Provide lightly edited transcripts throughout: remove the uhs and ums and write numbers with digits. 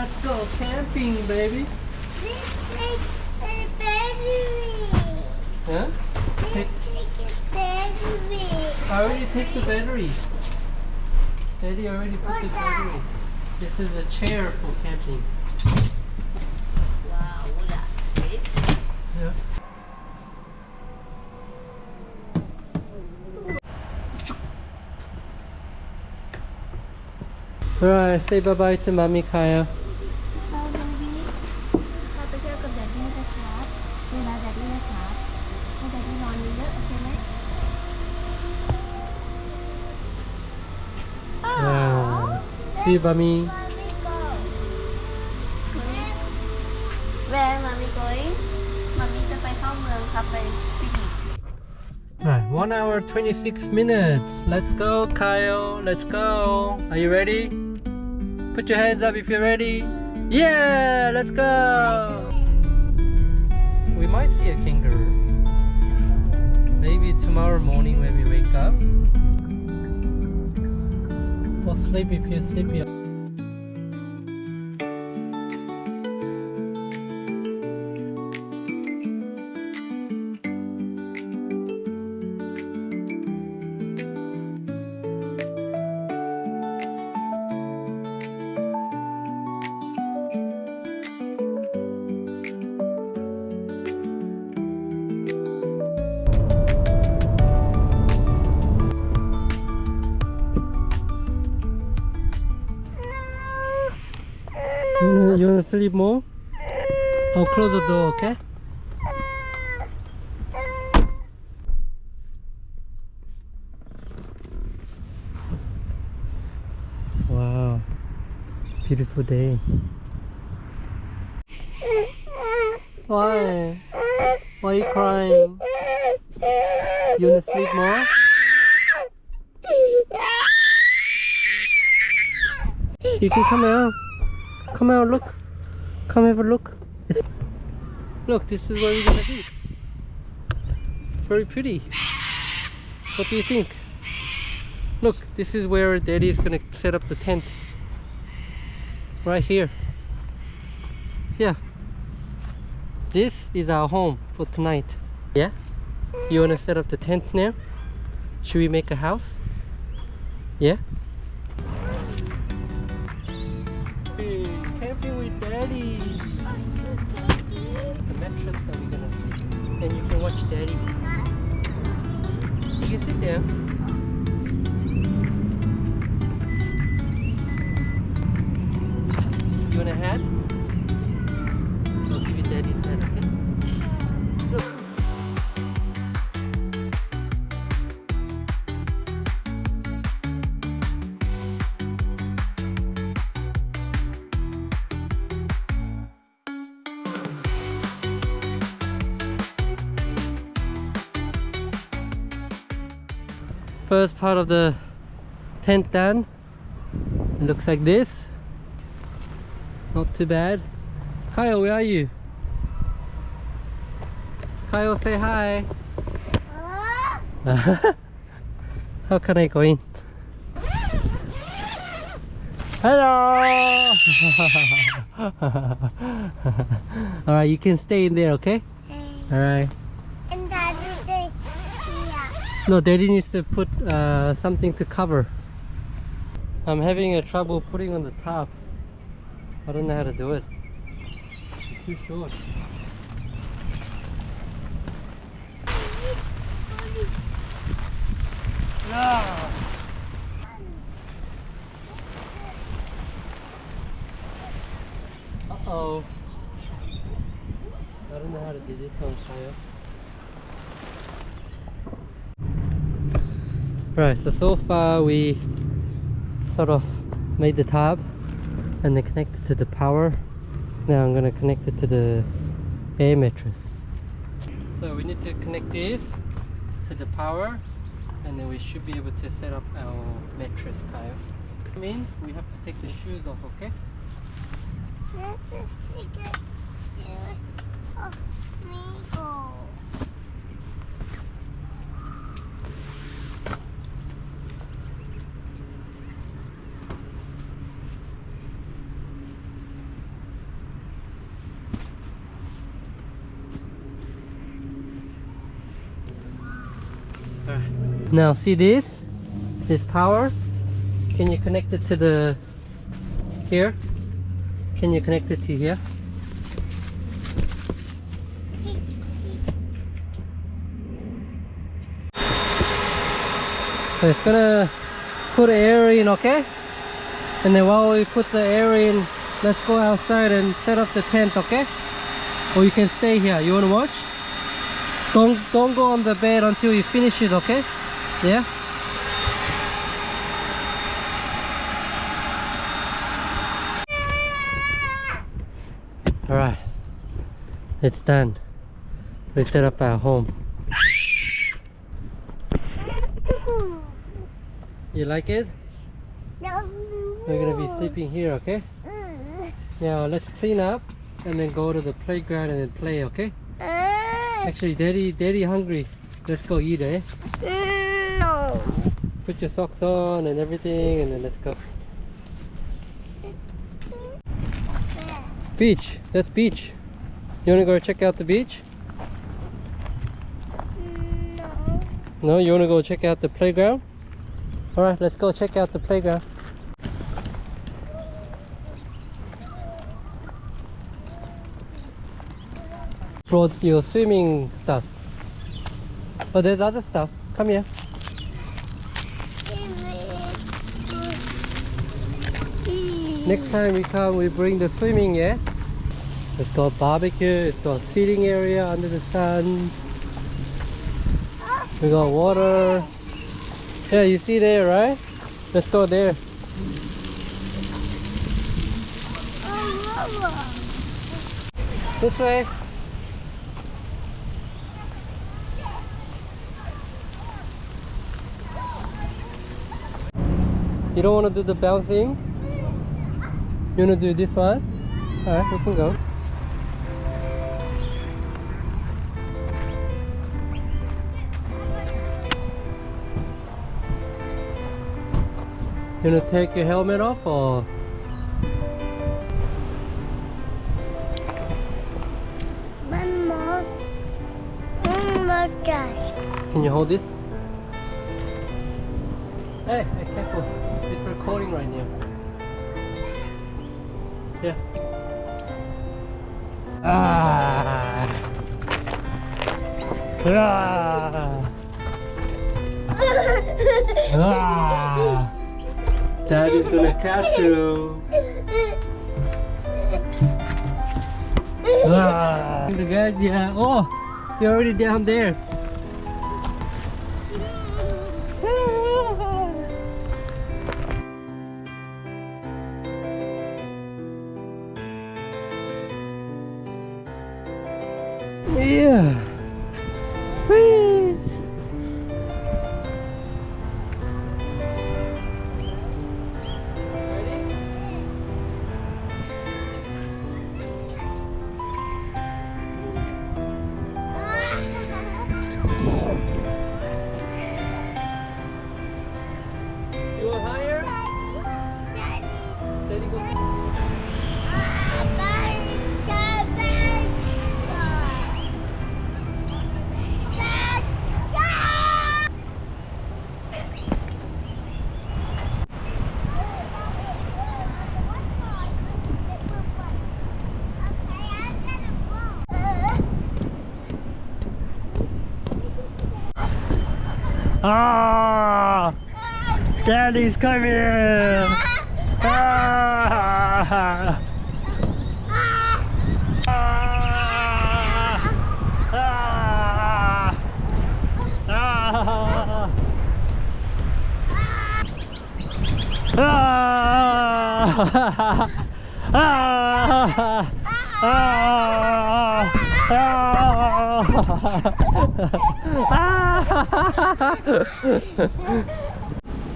Let's go camping, baby. This is a battery. Huh? This is a battery. I already take the battery. Daddy already put the What's battery. that? This is a chair for camping. Wow, look at it. Yeah. Alright, say bye-bye to Mommy Kaya. เราไปเที่ยวกับแดดดี้นะครับดูแลแดดดี้นะครับให้แดดดี้นอนเยอะๆโอเคไหม Wow. See Mommy. Where mommy going? มัมมี่จะไปเข้าเมืองครับไปซิตี้ Alright, 1 hour 26 minutes. Let's go, Kyle. Let's go. Are you ready? Put your hands up if you're ready. Yeah, let's go. We might see a kangaroo. Maybe tomorrow morning when we wake up. Or sleep if you're sleepy. You wanna sleep more? I'll close the door, okay? Wow, beautiful day. Why? Why are you crying? You wanna sleep more? You can come out. Come out, look. Come have a look. Look, this is where we're gonna be. Very pretty. What do you think? Look, this is where Daddy is gonna set up the tent. Right here. Yeah. This is our home for tonight. Yeah? You wanna set up the tent now? Should we make a house? Yeah? Camping with Daddy. The mattress that we're gonna sleep. And you can watch Daddy. You can sit down. You want a hat? I'll give you Daddy's hat, okay? Look. First part of the tent done. It looks like this. Not too bad. Kyle, where are you? Kyle, say hi. How can I go in? Hello! Alright, you can stay in there, okay? Alright. And Daddy, yeah. No, Daddy needs to put something to cover. I'm having a trouble putting on the top. I don't know how to do it. It's too short. Ah. Uh-oh. I don't know how to do this on fire. Right, so far we sort of made the top and then connected to the power. Now I'm gonna connect it to the air mattress. So we need to connect this to the power and then we should be able to set up our mattress, Kyle. I mean, we have to take the shoes off, okay? Let's take the shoes off me go. Now see this power. Can you connect it to the here? Can you connect it to here? So it's gonna put air in, okay? And then while we put the air in, let's go outside and set up the tent, okay? Or you can stay here. You wanna watch? Don't go on the bed until you finish it, okay? Yeah? Alright. It's done. We set up our home. You like it? We're gonna be sleeping here, okay? Now let's clean up and then go to the playground and then play, okay? Actually, Daddy hungry. Let's go eat, eh? No. Put your socks on and everything and then let's go. Beach. That's beach. You wanna go check out the beach? No. No? You wanna go check out the playground? Alright, let's go check out the playground. Brought your swimming stuff. Oh, there's other stuff. Come here. Next time we come, we bring the swimming, yeah? It's got barbecue, it's got seating area under the sun. We got water. Yeah, you see there, right? Let's go there. This way. You don't want to do the bouncing? You want to do this one? Alright, we can go. You want to take your helmet off or? One more. One more time. Can you hold this? Hey, hey, careful. It's recording right now. Yeah. Ah. Ah. Ah. Daddy's gonna catch you. Ah. Look at ya. Oh, you're already down there. Yeah. Whee. You want higher? Daddy go. Ah! Daddy's coming! Ah! Ah! Ah! Ah!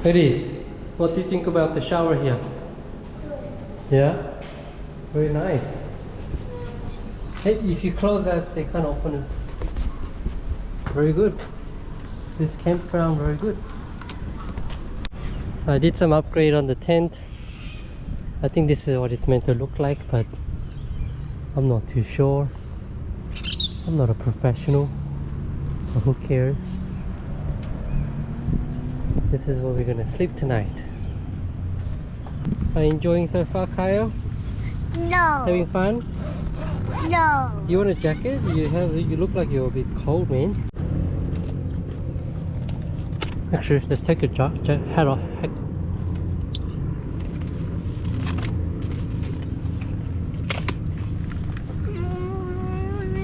Eddie, what do you think about the shower here? Yeah? Very nice. Hey, if you close that, they can't open it. Very good. This campground, very good. I did some upgrade on the tent. I think this is what it's meant to look like, but I'm not too sure. I'm not a professional, but who cares? This is where we're gonna sleep tonight. Are you enjoying so far, Kyle? No. Having fun? No. Do you want a jacket? You look like you're a bit cold, man. Actually, let's take your hat off.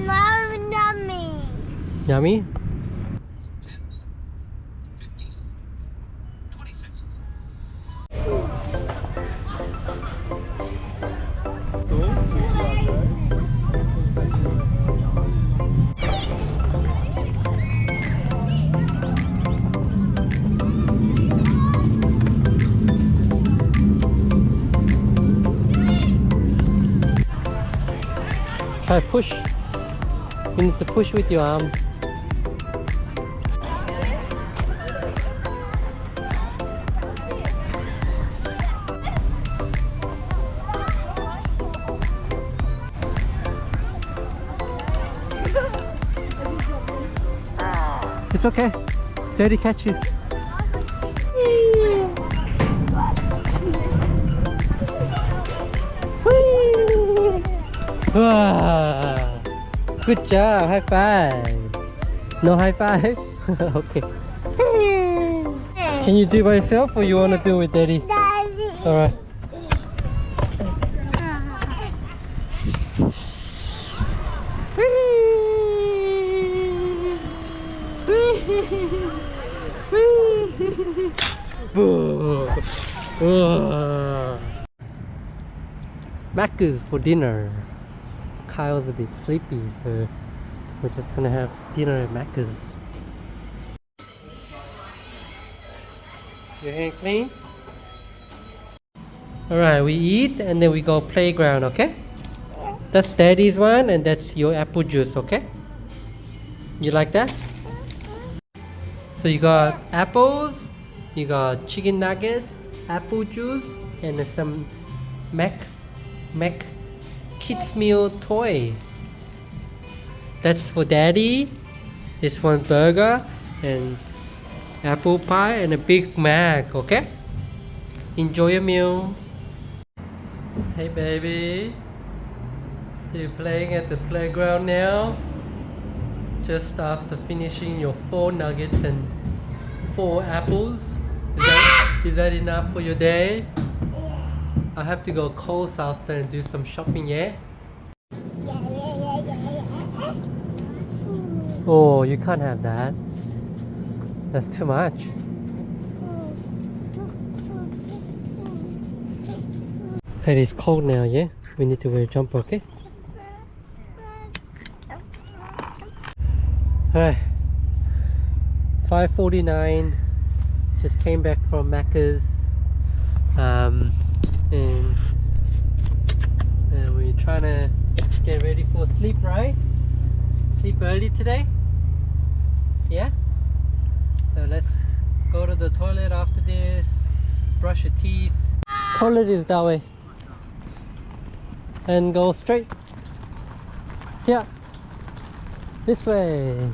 No, Yummy? Try push. You need to push with your arm. It's okay. Daddy catch you. Wow. Good job. High five. No high five? Okay. Can you do it by yourself or you want to do it with Daddy? Daddy. Alright. Macca's for dinner. Kyle's a bit sleepy, so we're just gonna have dinner at Macca's. Your hand clean? Alright, we eat and then we go playground, okay? That's Daddy's one and that's your apple juice, okay? You like that? So you got apples, you got chicken nuggets, apple juice, and some Mac kids meal toy. That's for Daddy. This one burger and apple pie and a Big Mac, okay? Enjoy your meal. Hey baby, you're playing at the playground now? Just after finishing your 4 nuggets and 4 apples? Is that enough for your day? I have to go Coles after and do some shopping, yeah? Oh, you can't have that. That's too much. Okay, it's cold now, yeah? We need to wear a jumper, okay? Alright, 5:49. Just came back from Macca's, and we're trying to get ready for sleep, right? Sleep early today? Yeah? So let's go to the toilet after this, brush your teeth. Toilet is that way. And go straight. Yeah. This way.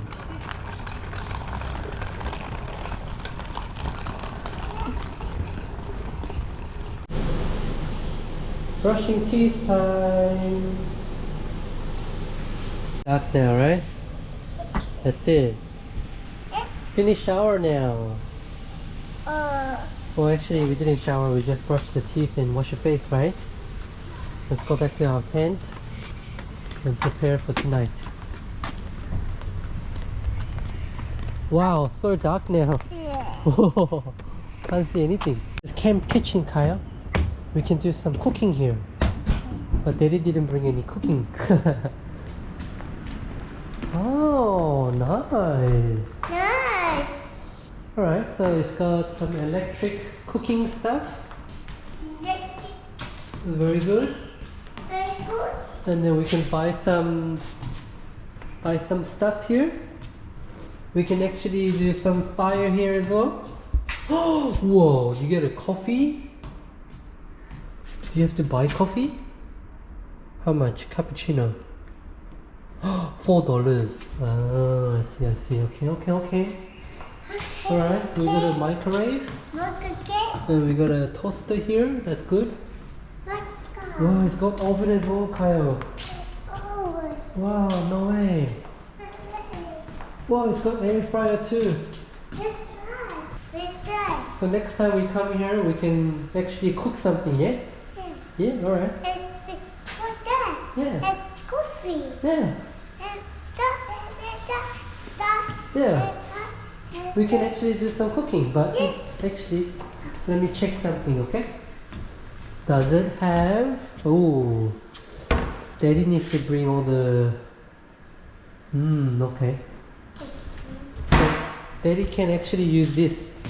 Brushing teeth time. Dark now, right? That's it. Finish shower now. Well, actually, we didn't shower. We just brushed the teeth and wash your face, right? Let's go back to our tent and prepare for tonight. Wow, so dark now. Whoa, can't see anything. It's camp kitchen, Kyle. We can do some cooking here. But Daddy didn't bring any cooking. Oh, nice. Nice. Alright, so it's got some electric cooking stuff. Very good. Very good. And then we can buy some stuff here. We can actually do some fire here as well. Oh, whoa, you get a coffee? Do you have to buy coffee? How much? Cappuccino. $4. Oh, I see. Okay. Alright, we got a microwave. And we got a toaster here. That's good. Wow, it's got oven as well, Kyle. Wow, no way. Wow, it's got air fryer too. So next time we come here, we can actually cook something, yeah? Yeah, alright. Yeah. Coffee. Yeah. Yeah. We can actually do some cooking, but actually, let me check something, okay? Does it have... Oh, Daddy needs to bring all the... okay. Daddy can actually use this.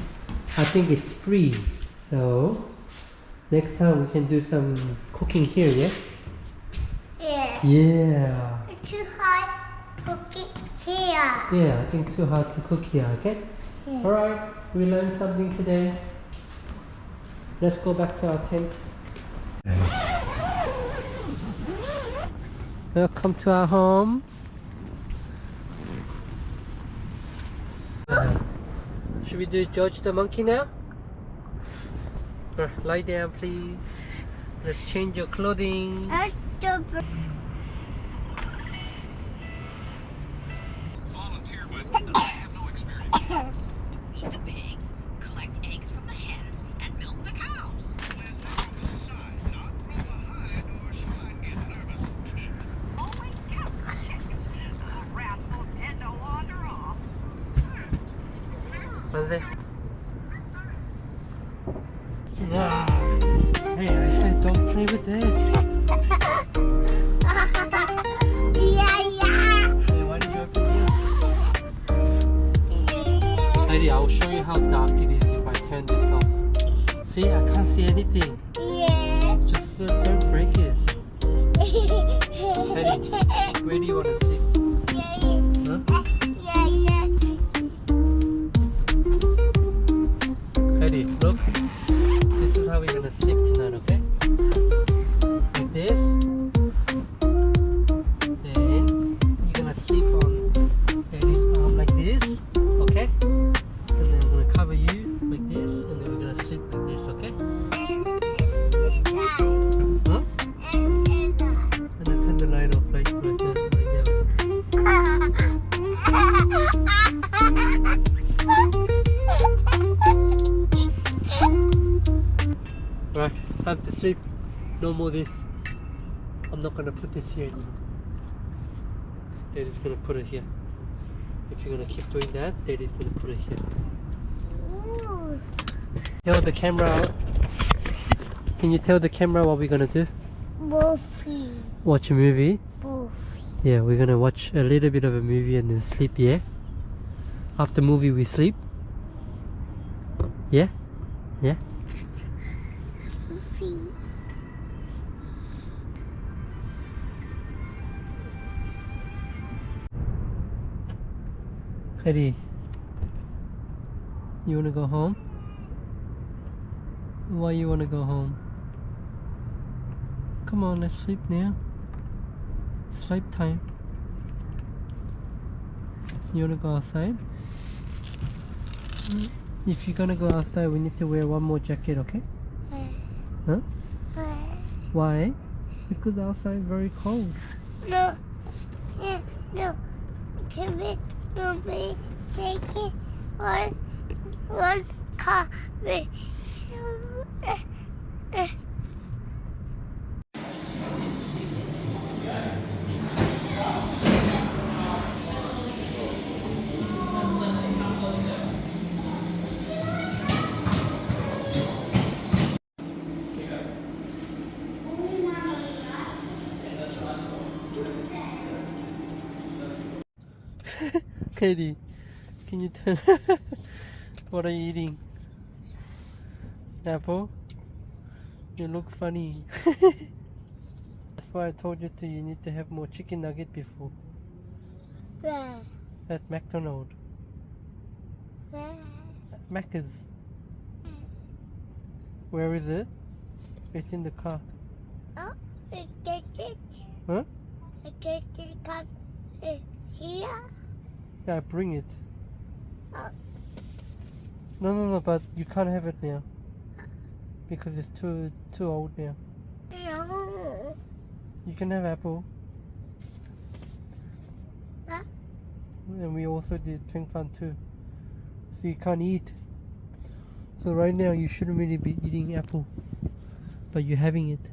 I think it's free. So, next time we can do some cooking here, yeah? Yeah. It's too hot cooking here. Yeah, I think too hard to cook here, okay? Alright, we learned something today. Let's go back to our tent. Welcome to our home. Should we do George the monkey now? Lie down, please. Let's change your clothing. Volunteer, but I have no experience. Feed the pigs, collect eggs from the hens, and milk the cows. Last night from the side, not from behind, or she might get nervous. Always count the chicks. The rascals tend to wander off. Wednesday. Hey, I said don't play with it. Hey, why did you open here? Heidi, I'll show you how dark it is if I turn this off. See, I can't see anything. Just don't break it. Heidi, where do you want to sit? Huh? Heidi, look. This is how we're gonna sleep tonight, okay? Like this. Then you're gonna sleep on Daddy's arm like this, okay? And then I'm gonna cover you like this, and then we're gonna sleep like this, okay? Huh? And then turn the light off like right, time to sleep. No more this. I'm not gonna put this here anymore. Daddy's gonna put it here. If you're gonna keep doing that, Daddy's gonna put it here. Tell the camera. Can you tell the camera what we're gonna do? Movie. Watch a movie. Movie. Yeah, we're gonna watch a little bit of a movie and then sleep, yeah? After movie we sleep? Yeah? Yeah? Movie. Eddie, you wanna go home? Why you wanna go home? Come on, let's sleep now. Sleep time. You wanna go outside? If you're gonna go outside, we need to wear one more jacket, okay? Huh? Why? Because outside very cold. No. No. Can we be taking one coffee? Katie, can you tell what are you eating? Apple? You look funny. That's why I told you you need to have more chicken nugget before. Where? At McDonald's. Where? At Macca's. Where is it? It's in the car. Oh, I get it. Huh? I get it. Come here. Yeah, bring it. Oh. No, but you can't have it now. Because it's too old now. You can have apple. Huh? And we also did drink fun too. So you can't eat. So right now you shouldn't really be eating apple. But you're having it.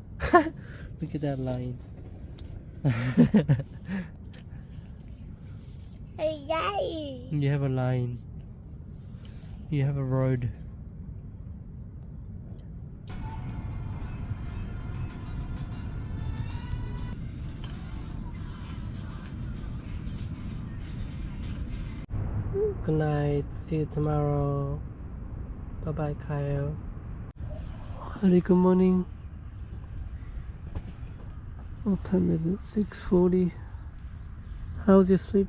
Look at that line. You have a line. You have a road. Good night. See you tomorrow. Bye bye, Kyle. Hi, good morning. What time is it? 6:40. How's your sleep?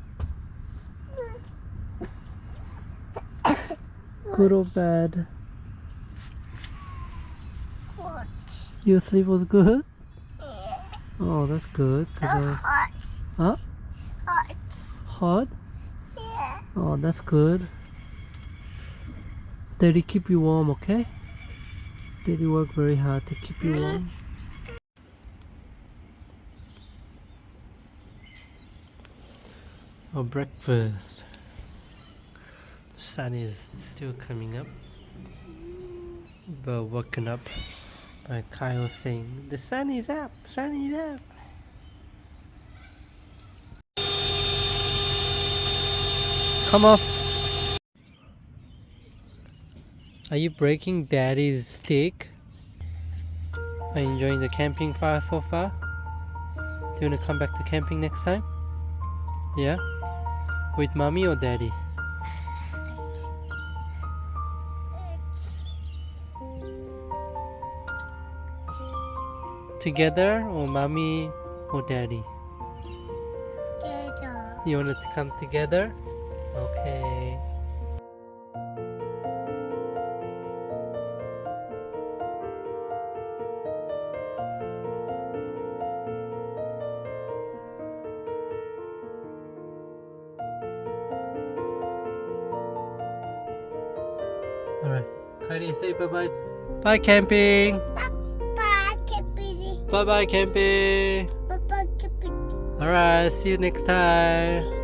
Good or bad? Your sleep was good? Oh, that's good. Hot. Huh? Hot. Hot? Yeah. Oh, that's good. Daddy keep you warm, okay? Daddy work very hard to keep you warm. Our breakfast. The sun is still coming up. But woken up by Kyle saying, "The sun is up, sun is up." Come off. Are you breaking Daddy's stick? Are you enjoying the camping fire so far? Do you want to come back to camping next time? Yeah? With Mommy or Daddy? Together or Mommy or Daddy? You want to come together? Okay. Alright. Kylie, say bye-bye. Bye camping. Bye, Kippity. Bye-bye camping. Bye, Kippity. Alright, see you next time.